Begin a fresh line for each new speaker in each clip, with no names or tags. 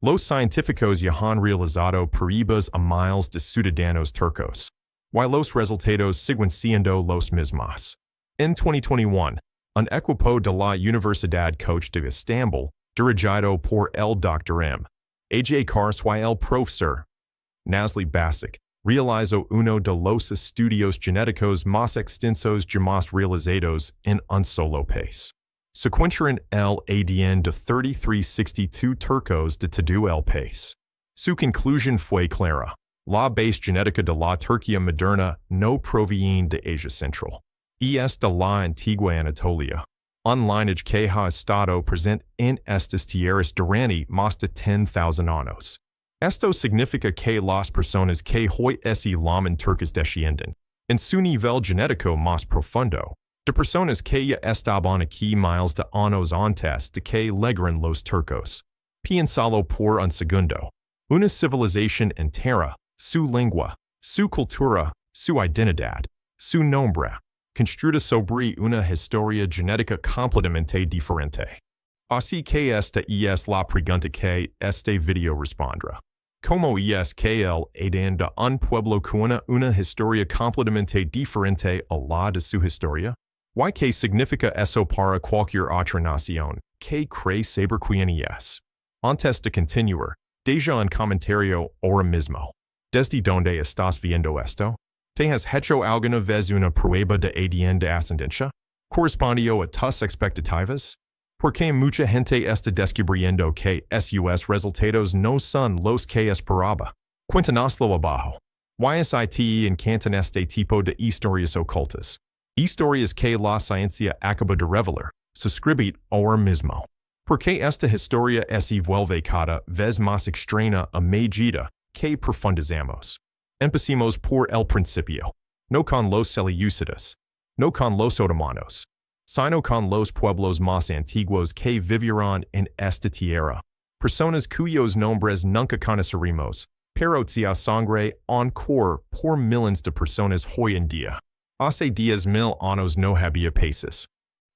Los científicos ya han realizado pruebas a miles de ciudadanos turcos. Y los resultados siguen siendo los mismos. En 2021, un equipo de la Universidad Koç de Istanbul, dirigido por el Dr. M. A.J. Kars y el Profesor Nazli Basic, realizó uno de los estudios genéticos más extensos jamás realizados en un solo país. Secuenciaron el ADN de 3362 turcos de todo el país. Su conclusión fue clara. La base genética de la Turquía moderna no proviene de Asia Central. Es de la antigua Anatolia. Un lineage que ha estado presente en estas tierras durante más de 10,000 años. Esto significa que las personas que hoy se llaman turcos descienden, en su nivel genético más profundo, de personas que ya estaban aquí miles de años antes de que llegaran los turcos. Piénsalo por un segundo. Una civilización entera, su lengua, su cultura, su identidad, su nombre, construida sobre una historia genética completamente diferente. Así que esta es la pregunta que este video respondrá. ¿Cómo es que el ADN de un pueblo tiene una historia completamente diferente a la de su historia? ¿Y qué significa eso para cualquier otra nación que cree saber quién es? Antes de continuar, deja un comentario ahora mismo. ¿Desde dónde estás viendo esto? ¿Te has hecho alguna vez una prueba de ADN de ascendencia? ¿Correspondió a tus expectativas? Porque mucha gente está descubriendo que sus resultados no son los que esperaba. Cuéntanoslo abajo. ¿Te encantan este tipo de historias ocultas? Historias que la ciencia acaba de revelar. Suscribid ahora mismo. Porque esta historia se vuelve cada vez más extraña a medida que profundizamos. Empecemos por el principio. No con los selyúcidas. No con los otomanos. Sino con los pueblos más antiguos que vivieron en esta tierra. Personas cuyos nombres nunca conoceremos, pero tia sangre encore por millones de personas hoy en día. Hace 10,000 años no había países.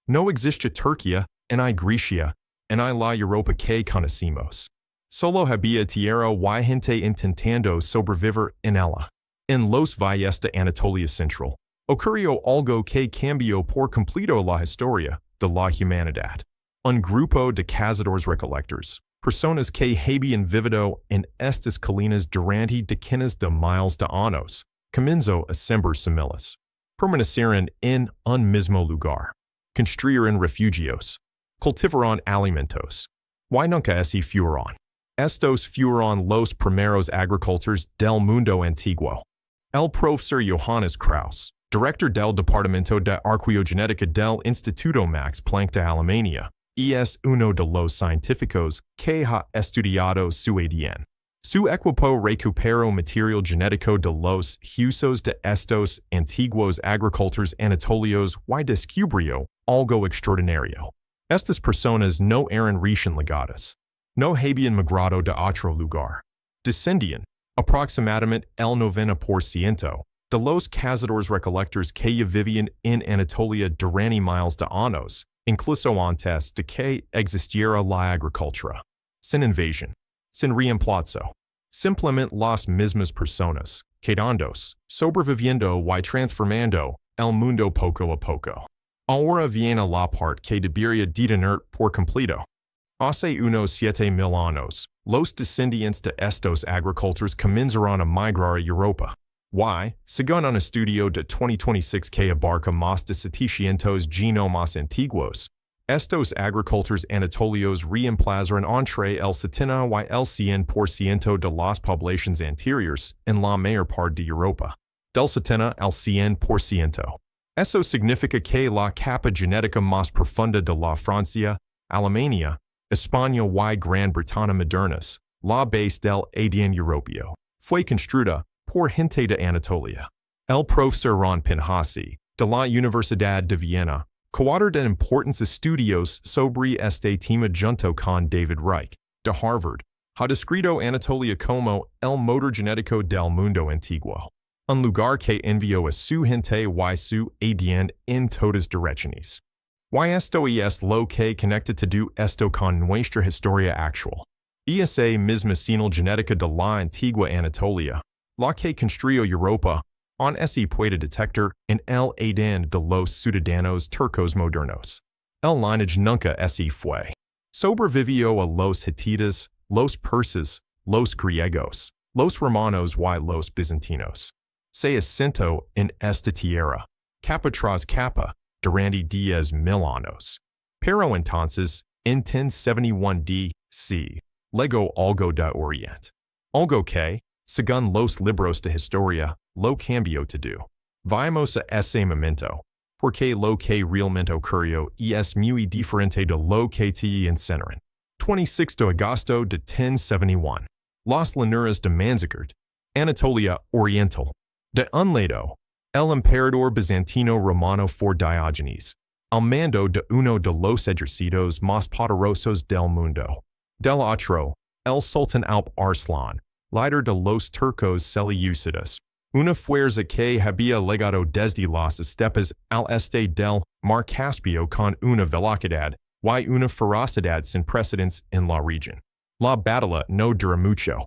No existe Turquía, ni Grecia, ni la Europa que conocemos. Solo había tierra y gente intentando sobrevivir en ella. En los valles de Anatolia Central, ocurrió algo que cambió por completo la historia de la humanidad. Un grupo de cazadores recolectores, personas que habían vivido en estas colinas durante decenas de miles de años, comenzó a sembrar semillas. Permanecieron en un mismo lugar. Construyeron refugios. Cultivaron alimentos. Y nunca se fueron. Estos fueron los primeros agricultores del mundo antiguo. El profesor Johannes Kraus, director del Departamento de Arqueogenética del Instituto Max Planck de Alemania, es uno de los científicos que ha estudiado su ADN. Su equipo recuperó material genético de los huesos de estos antiguos agricultores anatolios y descubrió algo extraordinario. Estas personas no eran recién llegadas. No habían migrado de otro lugar. Descendían, aproximadamente el 90%, de los cazadores recolectores que ya vivían en Anatolia durante miles de años, incluso antes de que existiera la agricultura. Sin invasión. Sin reemplazo. Simplemente las mismas personas, quedándose, sobreviviendo y transformando el mundo poco a poco. Ahora viene la parte que debería detener por completo. Hace unos 7,000 años, los descendientes de estos agricultores comenzaron a migrar a Europa. Y, según un estudio de 2026 que abarca más de 700 genomas antiguos, estos agricultores anatolios reemplazaron entre el 70 y el 100% de las poblaciones anteriores en la mayor parte de Europa. Del 70 al 100%. Eso significa que la capa genética más profunda de la Francia, Alemania, España y Gran Bretaña modernas, la base del ADN europeo, fue construida por gente de Anatolia. El profesor Ron Pinhasi, de la Universidad de Viena, coautor de importantes estudios sobre este tema junto con David Reich, de Harvard, ha descrito Anatolia como el motor genético del mundo antiguo, un lugar que envió a su gente y su ADN en todas direcciones. Y esto es lo que conecta todo esto con nuestra historia actual. Esa misma señal genética de la antigua Anatolia, la que construyó Europa, on ese puede detectar en el ADN de los ciudadanos turcos modernos. El lineage nunca ese fue. Sobrevivió a los hititas, los persas, los griegos, los romanos y los bizantinos. Se asentó en esta tierra, capa tras capa, durante 10,000 años. Pero entonces, en 1071 D.C., llegó algo de Oriente. Algo que, según los libros de historia, lo cambió todo. Vamos a ese momento, porque lo que realmente ocurrió es muy diferente de lo que te enseñaron. 26 de agosto de 1071. Las llanuras de Manzikert, Anatolia Oriental. De un lado, el emperador bizantino romano for Diogenes, al mando de uno de los ejércitos más poderosos del mundo. Del otro, el sultán Alp Arslan, líder de los turcos selyúcidas, una fuerza que había llegado desde las estepes al este del mar Caspio con una velocidad y una ferocidad sin precedentes en la región. La batalla no dura mucho.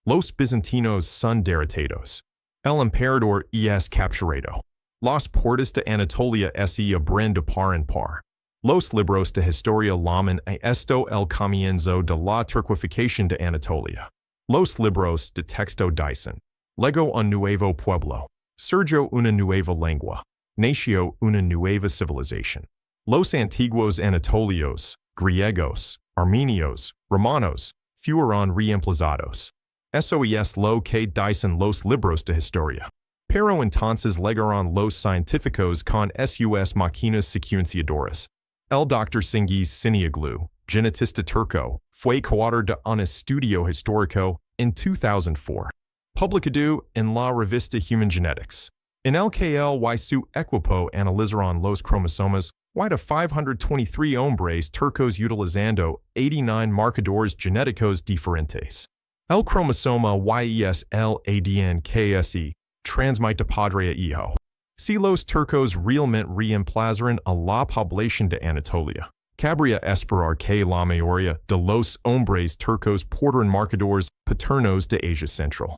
Los bizantinos son derrotados. El emperador es capturado. Las puertas de Anatolia se abren de par en par. Los libros de historia llaman a esto el comienzo de la turquificación de Anatolia. Los libros de texto dicen, legó un nuevo pueblo, surgió una nueva lengua, nació una nueva civilización. Los antiguos anatolios, griegos, armenios, romanos, fueron reemplazados. Eso es lo que dicen los libros de historia. Pero entonces llegaron los científicos con sus máquinas secuenciadoras. El Dr. Cengiz Sinioglu, genetista turco, fue coautor de un estudio histórico en 2004, publicado en la revista Human Genetics. En el que él y su equipo analizaron los cromosomas y de 523 hombres turcos utilizando 89 marcadores genéticos diferentes. El cromosoma Y es el ADN que se transmite de padre a hijo. Si los turcos realmente reemplazaron a la población de Anatolia, cabría esperar que la mayoría de los hombres turcos portaran marcadores paternos de Asia Central.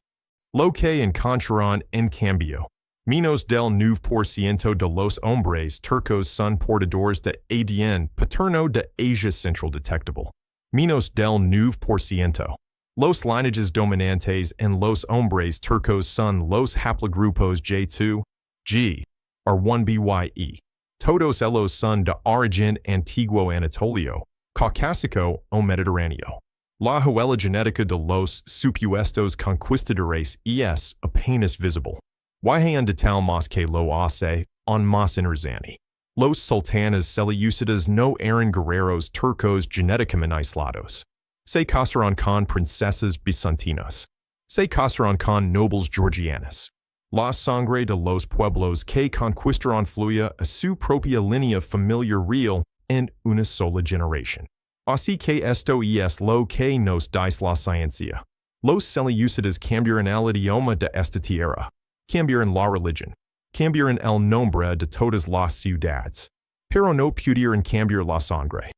Lo que encontraron en cambio, menos del 9% de los hombres turcos son portadores de ADN paterno de Asia Central detectable. Menos del 9%. Los lineages dominantes en los hombres turcos son los haplogrupos J2, G, R1BYE. Todos ellos son de origen antiguo anatolio, caucásico o mediterráneo. La huella genética de los supuestos conquistadores es apenas visible. Y de tal más que lo hace, on más interesante. Los sultanes selyúcidas no eran guerreros turcos genéticamente aislados. Se casaron con princesas bizantinas. Se casaron con nobles georgianos. La sangre de los pueblos que conquistaron fluía a su propia línea familiar real en una sola generación. Así que esto es lo que nos dice la ciencia. Los selyúcidas cambiaron el idioma de esta tierra. Cambiaron la religión. Cambiaron el nombre de todas las ciudades. Pero no pudieron cambiar la sangre.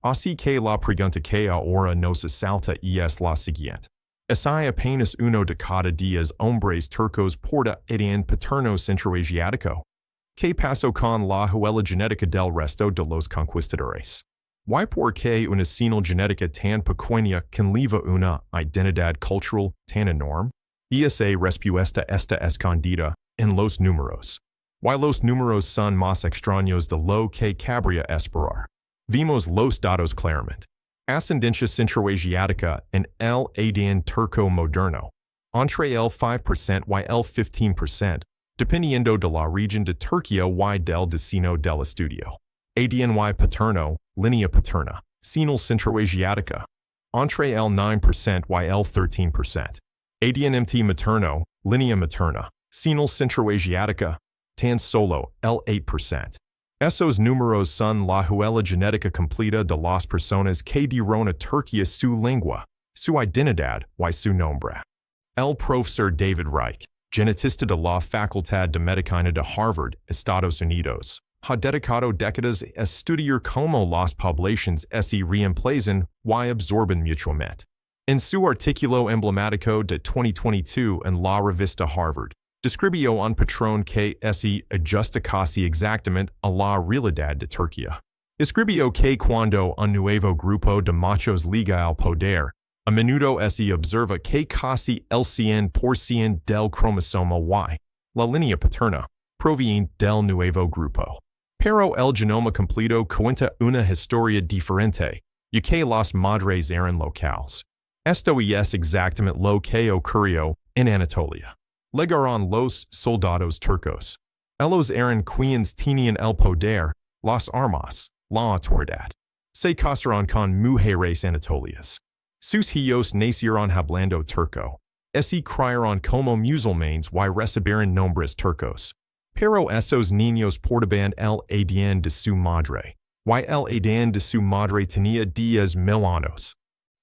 Así que la pregunta que ahora nos asalta es la siguiente. ¿Es hay apenas uno de cada 10 hombres turcos porta ADN paterno centroasiático? ¿Qué pasó con la huella genética del resto de los conquistadores? ¿Y por qué una señal genética tan pequeña conlleva una identidad cultural tan enorme? Esa respuesta está escondida en los números. Y los números son más extraños de lo que cabría esperar. Vimos los datos claramente. Ascendencia centroasiática en el ADN turco moderno, entre el 5% y el 15%, dependiendo de la región de Turquía y del destino del estudio. ADN Y paterno, línea paterna, señal centroasiática, entre el 9% y el 13%. ADN MT materno, línea materna, señal centroasiática, tan solo el 8%. Esos números son la huella genética completa de las personas que dieron a Turquía su lengua, su identidad y su nombre. El profesor David Reich, genetista de la Facultad de Medicina de Harvard, Estados Unidos, ha dedicado décadas a estudiar cómo las poblaciones se reemplazan y absorben mutuamente. En su artículo emblemático de 2022 en la revista Harvard, describió un patrón que se ajusta casi exactamente a la realidad de Turquía. Escribió que cuando un nuevo grupo de machos llega al poder, a menudo se observa que casi el 100% del cromosoma Y, la línea paterna, proviene del nuevo grupo. Pero el genoma completo cuenta una historia diferente, y que las madres eran locales. Esto es exactamente lo que ocurrió en Anatolia. Llegaron los soldados turcos. Ellos eran quienes tenían el poder, las armas, la autoridad. Se casaron con mujeres anatolias. Sus hijos nacieron hablando turco. Se criaron como musulmanes y recibieron nombres turcos. Pero esos niños portaban el ADN de su madre. Y el ADN de su madre tenía 10,000 años.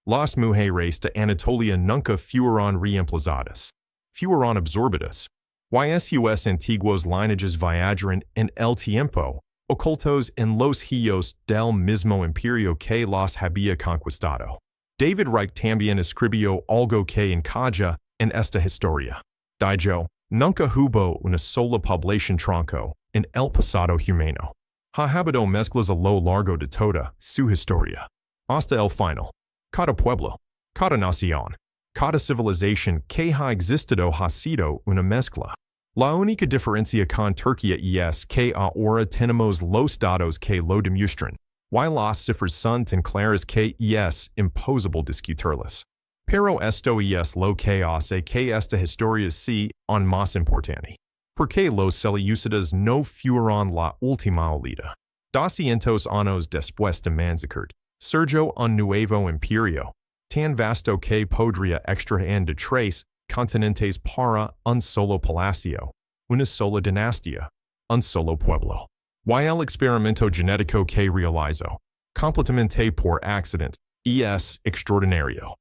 Las mujeres de Anatolia nunca fueron reemplazadas. Fueron absorbidas. Y sus antiguos lineages viajaron en el tiempo, ocultos en los hijos del mismo imperio que los había conquistado. David Reich también escribió algo que encaja en esta historia. Dijo, nunca hubo una sola población tronco en el pasado humano. Ha habido mezclas a lo largo de toda su historia. Hasta el final. Cada pueblo, cada nación, cada civilización que ha existido ha sido una mezcla. La única diferencia con Turquía es que ahora tenemos los datos que lo demuestran, y las cifras son tan claras que es imposible discutirlas. Pero esto es lo que hace que esta historia sea aún más importante. Porque los selyúcidas no fueron la última olida. 200 años después de massacre, surgió un nuevo imperio, tan vasto que podría extraer de 3 continentes para un solo palacio, una sola dinastía, un solo pueblo. Y el experimento genético que realizó, completamente por accidente, es extraordinario.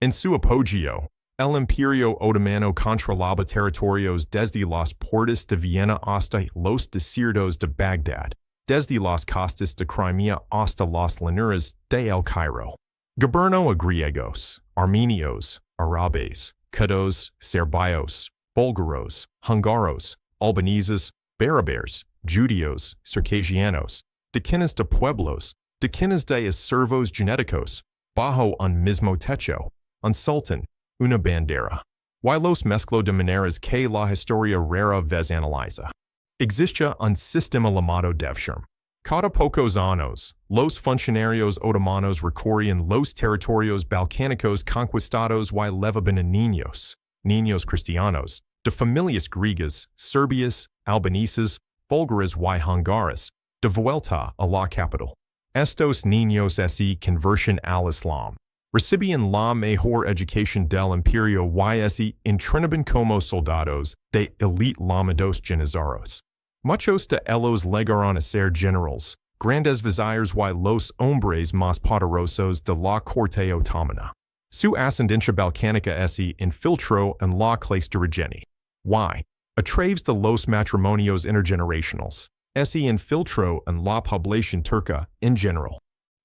En su apogeo, el imperio otomano controlaba territorios desde las puertas de Viena hasta los desiertos de Bagdad, desde las costas de Crimea hasta las llanuras de El Cairo. Gobernó a griegos, armenios, árabes, cados, serbios, búlgaros, húngaros, albaneses, berberes, judíos, circasianos, decenas de pueblos, decenas de servos genéticos, bajo un mismo techo, un sultán, una bandera. Y los mezcló de maneras que la historia rara vez analiza. Existe un sistema llamado Devshirm. Cada pocos años, los funcionarios otomanos recorrían los territorios balcánicos conquistados y levaban a niños cristianos, de familias griegas, serbias, albaneses, búlgaras y húngaras, de vuelta a la capital. Estos niños se convertían al Islam. Recibían la mejor educación del imperio y se entrenaban como soldados de élite llamados janízaros. Muchos de ellos llegaron a ser generales, grandes viziers y los hombres más poderosos de la corte otomana. Su ascendencia balcánica se infiltró en la clase dirigente. Y, a través de los matrimonios intergeneracionales, se infiltró en la población turca en general.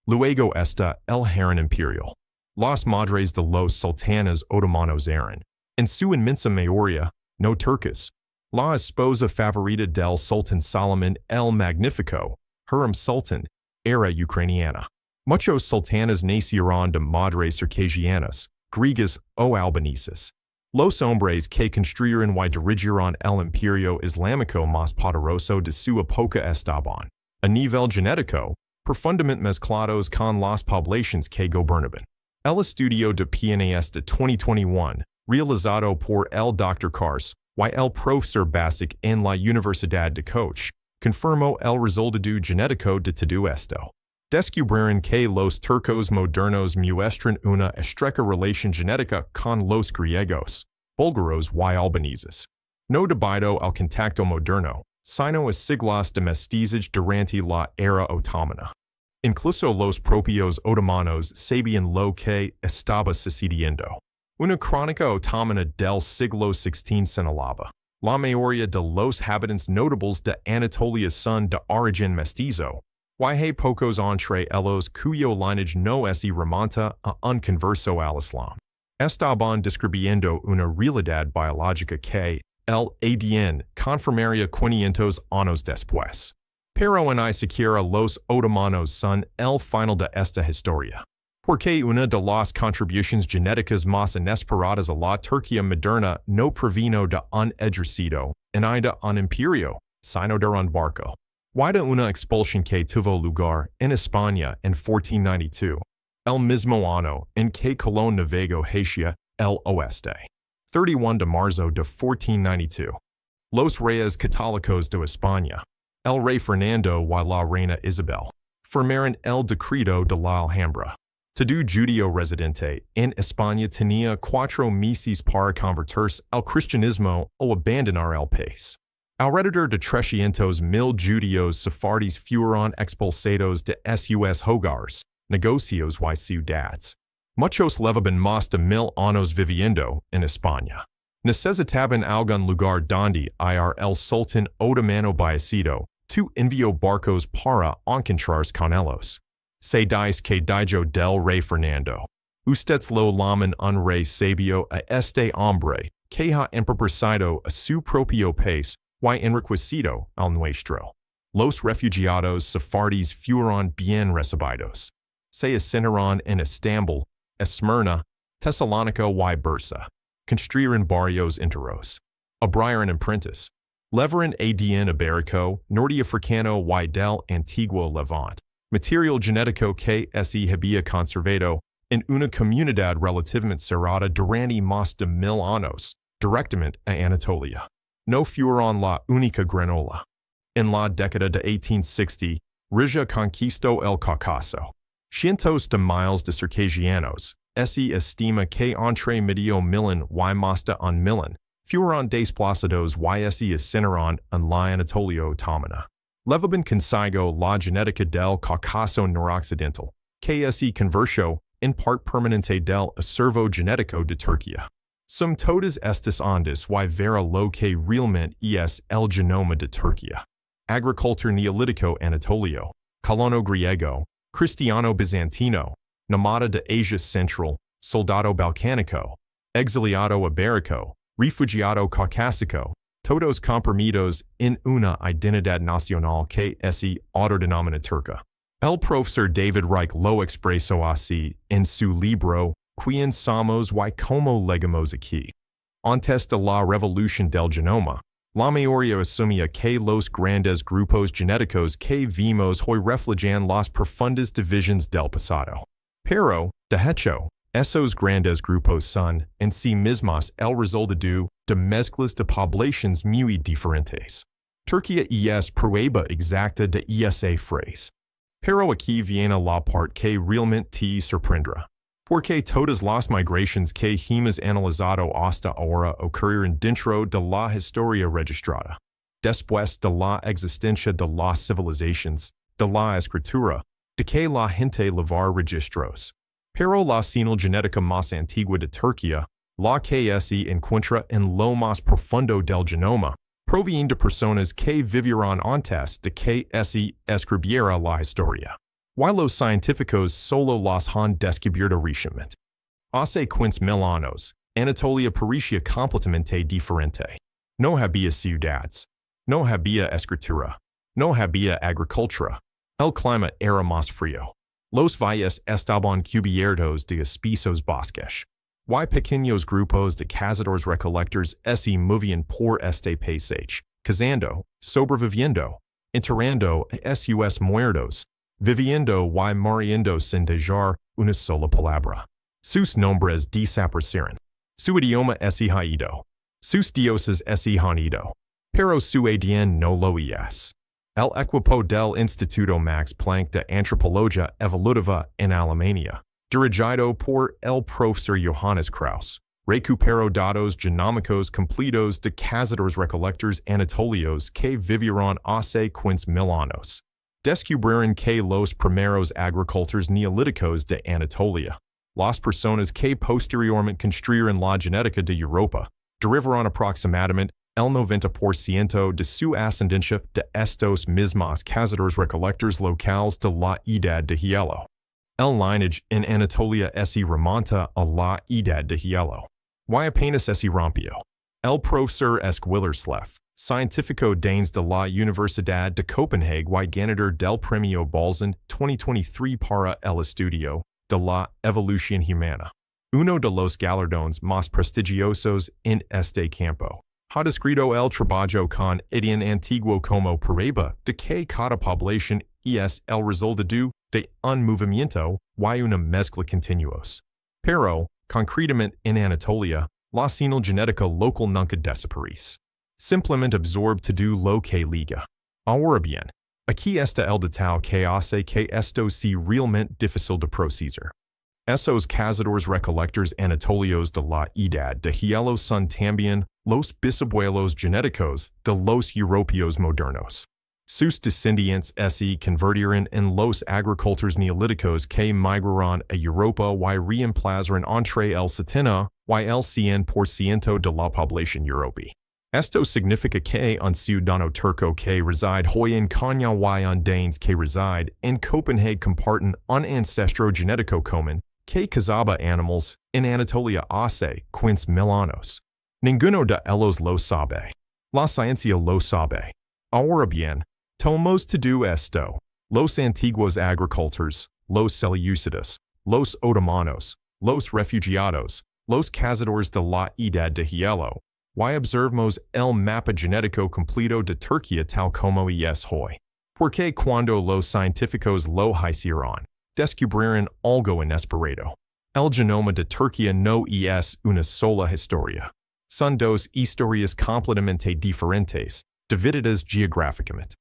Luego está el harem imperial. Las madres de los sultanes otomanos eran, en su inmensa mayoría, no turcas. La esposa favorita del sultán Salomón el Magnífico, Hurrem Sultan, era ucraniana. Muchos sultanes nacieron de madres circasianas, griegas o albaneses. Los hombres que construyeron y dirigieron el imperio islámico más poderoso de su época estaban, a nivel genético, profundamente mezclados con las poblaciones que gobernaban. El estudio de PNAS de 2021, realizado por el Dr. Kars y el profesor Basic en la Universidad de Koch, confirmó el resultado genético de todo esto. Descubrieron que los turcos modernos muestran una estrecha relación genética con los griegos, búlgaros y albaneses. No debido al contacto moderno, sino a siglos de mestizaje durante la era otomana. Incluso los propios otomanos sabían lo que estaba sucediendo. Una crónica otomana del siglo XVI señalaba, la mayoría de los habitantes notables de Anatolia son de origen mestizo, Y hay pocos entre ellos cuyo lineage no se remonta a un converso al Islam. Estaban describiendo una realidad biológica que el ADN confirmaría 500 años después. Pero ni siquiera los otomanos son el final de esta historia. Porque una de las contribuciones genéticas más inesperadas a la Turquía moderna no provino de un ejército, ni de un imperio, sino de un barco. Y de una expulsión que tuvo lugar en España en 1492, el mismo año en que Colón navegó hacia el oeste. 31 de marzo de 1492. Los reyes católicos de España, el rey Fernando y la reina Isabel, firmaron el decreto de la Alhambra. Todo judío residente en España tenía 4 meses para convertirse al cristianismo o abandonar el país. Alrededor de 300,000 judíos sefardíes fueron expulsados de sus hogares, negocios y ciudades. Muchos llevaban más de 1000 años viviendo en España. Necesitaban algún lugar donde ir el sultán otomano Bayezid tu envió barcos para encontrarse con ellos. Se dice que dijo del rey Fernando. Ustedes lo llaman un rey sabio a este hombre que ha empobrecido a su propio país y enriquecido al nuestro. Los refugiados sefardíes fueron bien recibidos. Se asentaron en Estambul, Esmirna, Tesalónica y Bursa. Construyeron barrios enteros. Abrieron imprentas. Leveron ADN ibérico, norteafricano y del antiguo Levante. Material genético que se había conservado en una comunidad relativamente cerrada durante más de 1000 años, directamente a Anatolia. No fueron la única granola. En la década de 1860, Russia conquistó el Cáucaso. Cientos de miles de circasianos, se estima que entre medio millón y más de un millón, fueron desplazados y se asentaron en la Anatolia otomana. Levaban consigo la genética del Cáucaso noroccidental, que se convirtió en parte permanente del acervo genético de Turquía. Son todas estas ondas y vera lo que realmente es el genoma de Turquía. Agricultor neolítico anatolio, colono griego, cristiano bizantino, nómada de Asia Central, soldado balcánico, exiliado ibérico, refugiado caucásico, todos comprimidos en una identidad nacional que se autodenomina turca. El profesor David Reich lo expresó así en su libro ¿Quién somos y cómo llegamos aquí? Antes de la revolución del genoma, la mayoría asumía que los grandes grupos genéticos que vimos hoy reflejan las profundas divisiones del pasado. Pero, de hecho, esos grandes grupos son, en sí mismos, el resultado de mezclas de poblaciones muy diferentes. Turquía es prueba exacta de esa frase. Pero aquí viene la parte que realmente te sorprendrá. Porque todas las migraciones que hemos analizado hasta ahora ocurrieron dentro de la historia registrada. Después de la existencia de las civilizaciones, de la escritura, de que la gente llevar registros. Pero la señal genética más antigua de Turquía, la que se encuentra en lo más profundo del genoma, proviene de personas que vivieron antes de que se escribiera la historia. Y los científicos solo las han descubierto recientemente. Hace 15,000 años, Anatolia parecía completamente diferente. No había ciudades. No había escritura. No había agricultura. El clima era más frío. Los valles estaban cubiertos de espesos bosques. Y pequeños grupos de cazadores recolectores se movían por este paisaje, cazando, sobreviviendo, enterrando a sus muertos, viviendo y muriendo sin dejar una sola palabra. Sus nombres desaparecieron. Su idioma se ha ido. Sus dioses se han ido. Pero su ADN no lo es. El equipo del Instituto Max Planck de Antropología Evolutiva en Alemania, dirigido por el profesor Johannes Kraus, recuperó datos genómicos completos de cazadores recolectores anatolios que vivieron hace 15,000 años. Descubrieron que los primeros agricultores neolíticos de Anatolia, las personas que posteriormente construyeron la genética de Europa, derivaron aproximadamente el 90% de su ascendencia de estos mismos cazadores recolectores locales de la edad de hielo. El lineage en Anatolia se remonta a la edad de hielo. Y apenas se rompió. El profesor Willerslev, científico Danes de la Universidad de Copenhague y ganador del Premio Bolzan 2023 para el estudio de la evolución humana. Uno de los galardones más prestigiosos en este campo. Ha descrito el trabajo con ADN antiguo como prueba de que cada población es el resultado de un movimiento y una mezcla continuos. Pero, concretamente en Anatolia, la señal genética local nunca desaparece. Simplemente absorbe todo lo que liga. Ahora bien, aquí está el detalle que hace que esto sea realmente difícil de procesar. Esos cazadores recolectores anatolios de la edad de hielo son también los bisabuelos genéticos de los europeos modernos. Sus descendientes se convirtieron en los agricultores neolíticos que migraron a Europa y reemplazaron entre el 70 y el 100% de la población europea. Esto significa que un ciudadano turco que reside hoy en Konya y un danes que reside en Copenhague comparten un ancestro genético común que cazaba animales en Anatolia hace 15,000 años. Ninguno de ellos lo sabe. La ciencia lo sabe. Ahora bien, tomamos todo esto, los antiguos agricultores, los selyúcidas, los otomanos, los refugiados, los cazadores de la edad de hielo, y observamos el mapa genético completo de Turquía tal como es hoy. Porque cuando los científicos lo hicieron, descubrieron algo inesperado. El genoma de Turquía no es una sola historia. Son dos historias completamente diferentes, divididas geográficamente.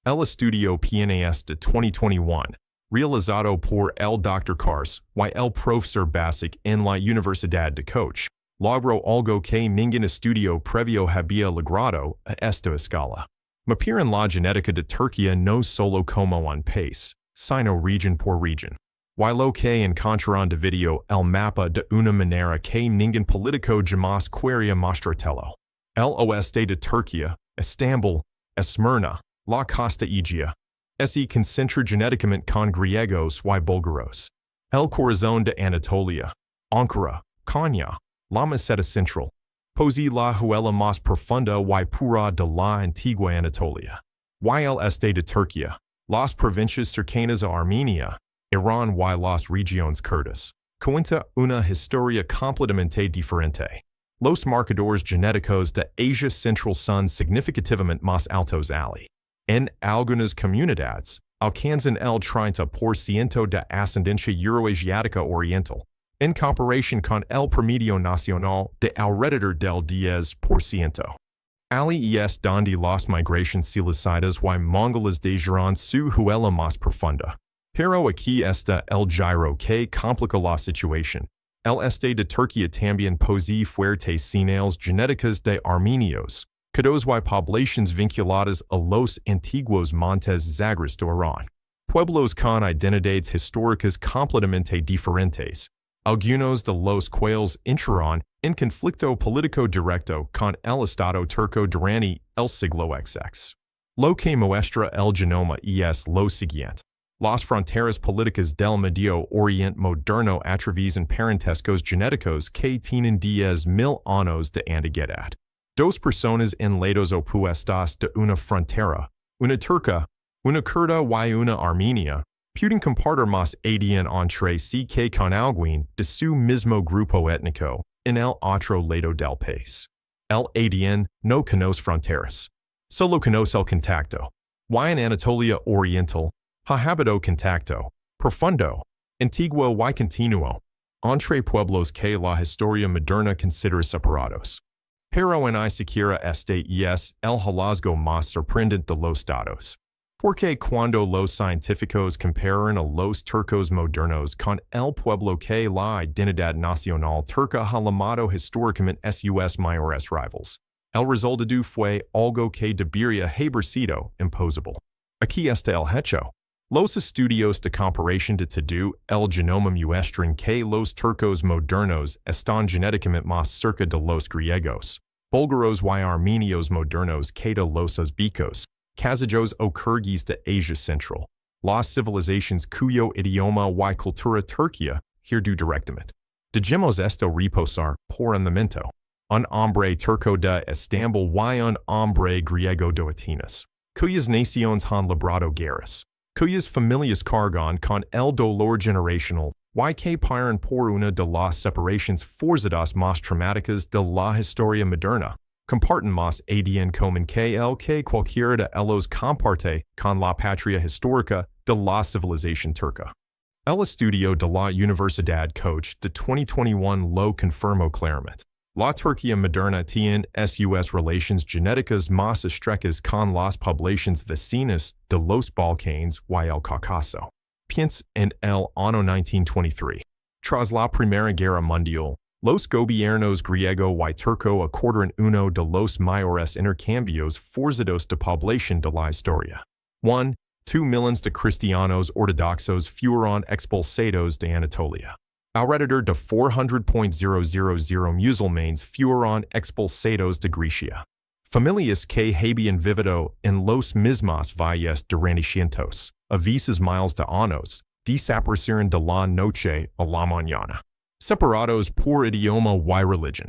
El estudio PNAS de 2021, realizado por el Dr. Kars y el profesor Basic en la Universidad de Koch, logró algo que ningún estudio previo había logrado a esta escala. Mapearon la genética de Turquía no solo como un país, sino región por región. Y lo que encontraron dividió el mapa de una manera que ningún político jamás quería mostrarlo. El oeste de Turquía, Estambul, Esmirna, la costa Egea, se concentra genéticamente con griegos y búlgaros. El corazón de Anatolia, Ankara, Konya, la meseta central, posee la huella más profunda y pura de la antigua Anatolia. Y el este de Turquía, las provincias cercanas a Armenia, Irán y las regiones kurdas, cuenta una historia completamente diferente. Los marcadores genéticos de Asia Central son significativamente más altos allí. En algunas comunidades, alcanzan el 30% de ascendencia euroasiática oriental, en comparación con el promedio nacional de alrededor del 10%. Allí es donde las migraciones selyúcidas y mongolas dejaron su huella más profunda. Pero aquí está el giro que complica la situación. El este de Turquía también posee fuertes señales genéticas de armenios, kurdos y poblaciones vinculadas a los antiguos montes zagros de Irán. Pueblos con identidades históricas completamente diferentes. Algunos de los cuales entraron en conflicto político directo con el Estado turco durante el siglo XX. Lo que muestra el genoma es lo siguiente. Las fronteras políticas del Medio Oriente moderno atraviesan parentescos genéticos que tienen 10,000 años de antigüedad. Dos personas en lados opuestos de una frontera, una turca, una kurda y una armenia, pueden compartir más ADN entre sí que con alguien de su mismo grupo étnico en el otro lado del país. El ADN no conoce fronteras, solo conoce el contacto. Y en Anatolia Oriental, ha habido contacto, profundo, antiguo y continuo, entre pueblos que la historia moderna considera separados. Pero en ni siquiera este es el hallazgo más sorprendente de los datos. Porque cuando los científicos comparan a los turcos modernos con el pueblo que la identidad nacional turca ha llamado históricamente sus mayores rivals, el resultado fue algo que debería haber sido imposible. Aquí está el hecho. Los estudios de comparación de todo el genoma muestran que los turcos modernos están genéticamente más cerca de los griegos, Bulgaros y Armenios modernos que los uzbekos, kazajos o Kyrgyz de Asia Central. Las civilizations cuyo idioma y cultura Turquía, here do directamente. Dejemos esto reposar por un momento. Un hombre turco de Estambul y un hombre griego de Atenas, cuyas naciones han librado guerras, cuyas familias cargan con el dolor generacional y que paran por una de las separaciones forzadas más traumáticas de la historia moderna, comparten más ADN común que el que cualquiera de ellos comparte con la patria histórica de la civilización turca. El estudio de la Universidad Koch de 2021 lo confirmó claramente. La Turquía moderna tiene sus relaciones genéticas más estrechas con las poblaciones vecinas de los Balcanes y el Cáucaso. Piensa en el año 1923. Tras la Primera Guerra Mundial, los gobiernos griego y turco acordaron uno de los mayores intercambios forzados de población de la historia. 1. 2 millions de cristianos ortodoxos fueron expulsados de Anatolia. Alrededor de 400,000 musulmanes fueron expulsados de Grecia. Familias que habían vivido en los mismos valles durante cientos, a veces miles de años, desaparecieron de la noche a la mañana, separados por idioma y religión.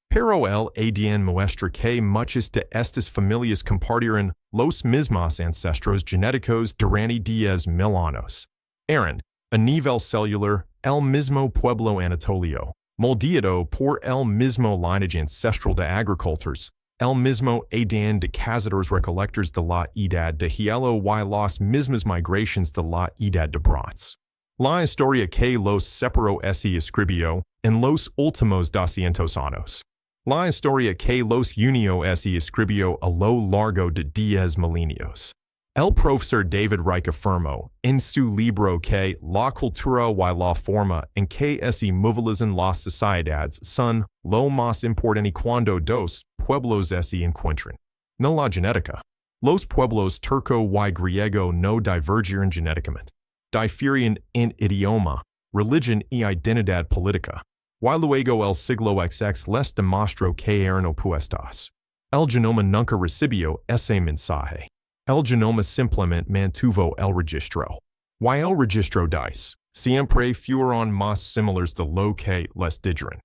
Pero el ADN muestra que muchas de estas familias compartieron los mismos ancestros genéticos durante 10,000 años. Eran, a nivel celular, el mismo pueblo anatolio, moldeado por el mismo lineage ancestral de agricultores, el mismo ADN de cazadores recolectores de la edad de hielo y las mismas migraciones de la edad de bronce. La historia que los separó se escribió en los últimos 200 años. La historia que los unió se escribió a lo largo de 10 milenios. El profesor David Reich afirmó en su libro que la cultura y la forma en que se movilizan las sociedades son lo más importante cuando dos pueblos se encuentran. No la genética. Los pueblos turco y griego no divergieron genéticamente. Difieren en idioma, religión y identidad política. Y luego el siglo XX les demostró que eran opuestos. El genoma nunca recibió ese mensaje. El genoma simplemente mantuvo el registro. Y el registro dice, siempre fueron más similares de lo que les dijeron.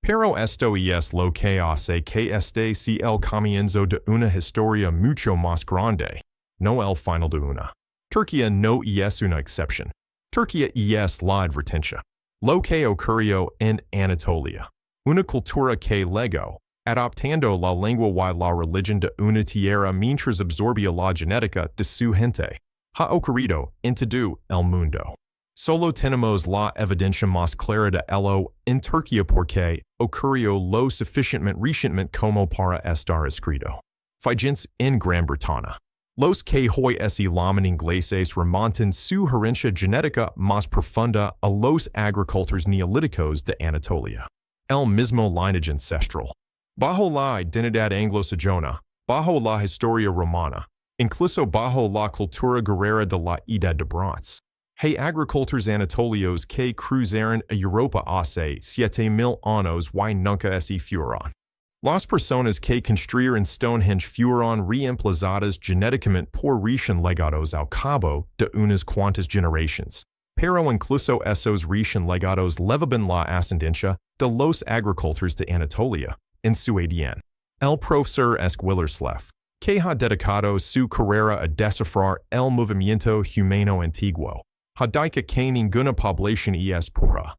Pero esto es lo que hace que este sea el comienzo de una historia mucho más grande, no el final de una. Turquía no es una excepción. Turquía es la advertencia. Lo que ocurrió en Anatolia. Una cultura que legó, adoptando la lengua y la religión de una tierra mientras absorbía la genética de su gente, ha ocurrido en todo el mundo. Solo tenemos la evidencia más clara de ello en Turquía porque ocurrió lo suficientemente recientemente como para estar escrito. Fíjense en Gran Bretaña. Los que hoy se llaman ingleses remontan su herencia genética más profunda a los agricultores neolíticos de Anatolia. El mismo lineage ancestral. Bajo la identidad anglosajona, bajo la historia romana, incluso bajo la cultura guerrera de la edad de bronce. Hay agricultores anatolios que cruzaron a Europa hace 7,000 años y nunca se fueron. Las personas que construyeron Stonehenge fueron reemplazadas genéticamente por recién legados al cabo de unas cuantas generaciones, pero incluso esos recién legados levaban la ascendencia de los agricultores de Anatolia en su ADN. El profesor Willerslev, que ha dedicado su carrera a descifrar el movimiento humano antiguo, ha dicho que ninguna población es pura,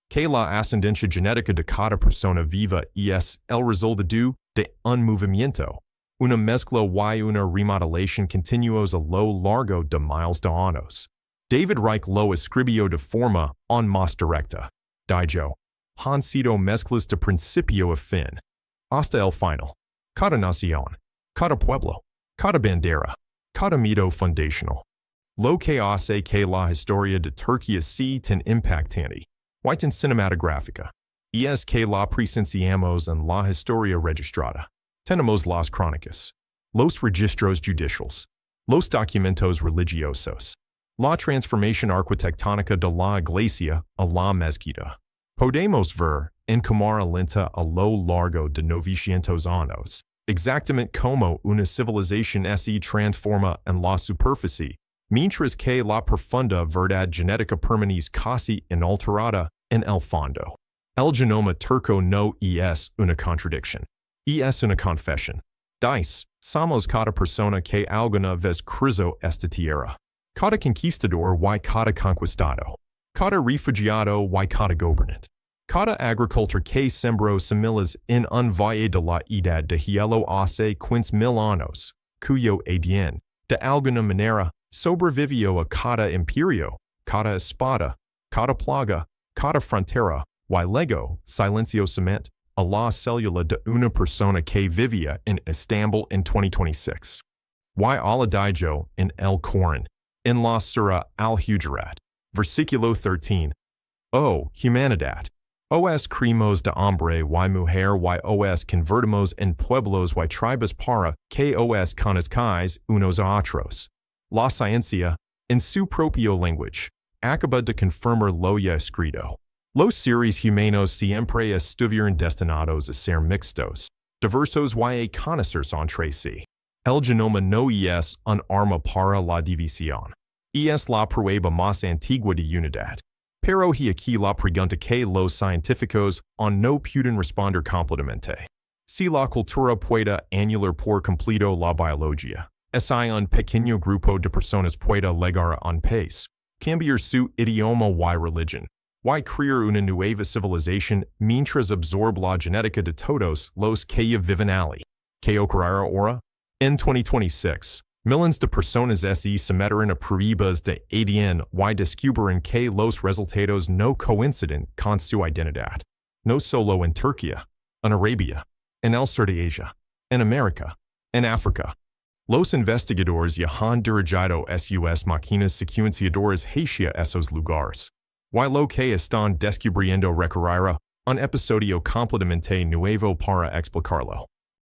que la ascendencia genética de cada persona viva es el resultado de un movimiento, una mezcla y una remodelación continuos a lo largo de miles de años. David Reich lo escribió de forma aún más directa. Dijo, han sido mezclas de principio a fin, hasta el final. Cada nación, cada pueblo, cada bandera, cada mito fundacional. Lo que hace que la historia de Turquía sea tan impactante, y tan cinematográfica, es que la presenciamos en la historia registrada. Tenemos las crónicas, los registros judiciales, los documentos religiosos, la transformación arquitectónica de la iglesia a la mezquita, Podemos ver, en cámara lenta a lo largo de 900 años, exactamente como una civilización se transforma en la superficie, mientras que la profunda verdad genética permanece casi inalterada en el fondo. El genoma turco no es una contradicción, es una confesión. Dice, somos cada persona que alguna vez cruzó esta tierra. Cada conquistador y cada conquistado. Cada refugiado y cada gobernante. Cada agricultor que sembró semillas en un valle de la edad de hielo hace 15,000 años, cuyo ADN, de alguna manera, sobrevivió a cada imperio, cada espada, cada plaga, cada frontera, y luego, silenciosamente, a la célula de una persona que vivía en Estambul en 2026. Y aladijo en el Corán, en la Surah al-Hujurat, versículo 13. Oh, humanidad. Os creemos de hombre y mujer y os convertimos en pueblos y tribus para que os conozcáis unos a otros. La ciencia, en su propio lenguaje, acaba de confirmar lo ya escrito. Los seres humanos siempre estuvieron destinados a ser mixtos, diversos y conocerse entre sí. El genoma no es un arma para la división. Es la prueba más antigua de unidad. Pero he aquí la pregunta que los científicos no pueden responder completamente. Si la cultura puede anular por completo la biología, si un pequeño grupo de personas puede llegar a un país, cambiar su idioma y religión, y crear una nueva civilización mientras absorbe la genética de todos los que ya viven allí. ¿Qué ocurrirá ahora? En 2026, millones de personas se sometieron a pruebas de ADN y descubren que los resultados no coinciden con su identidad. No solo en Turquía, en Arabia, en el sur de Asia, en América, en África. Los investigadores ya han dirigido sus máquinas secuenciadoras hacia esos lugares. Y lo que están descubriendo requerirá un episodio completamente nuevo para explicarlo.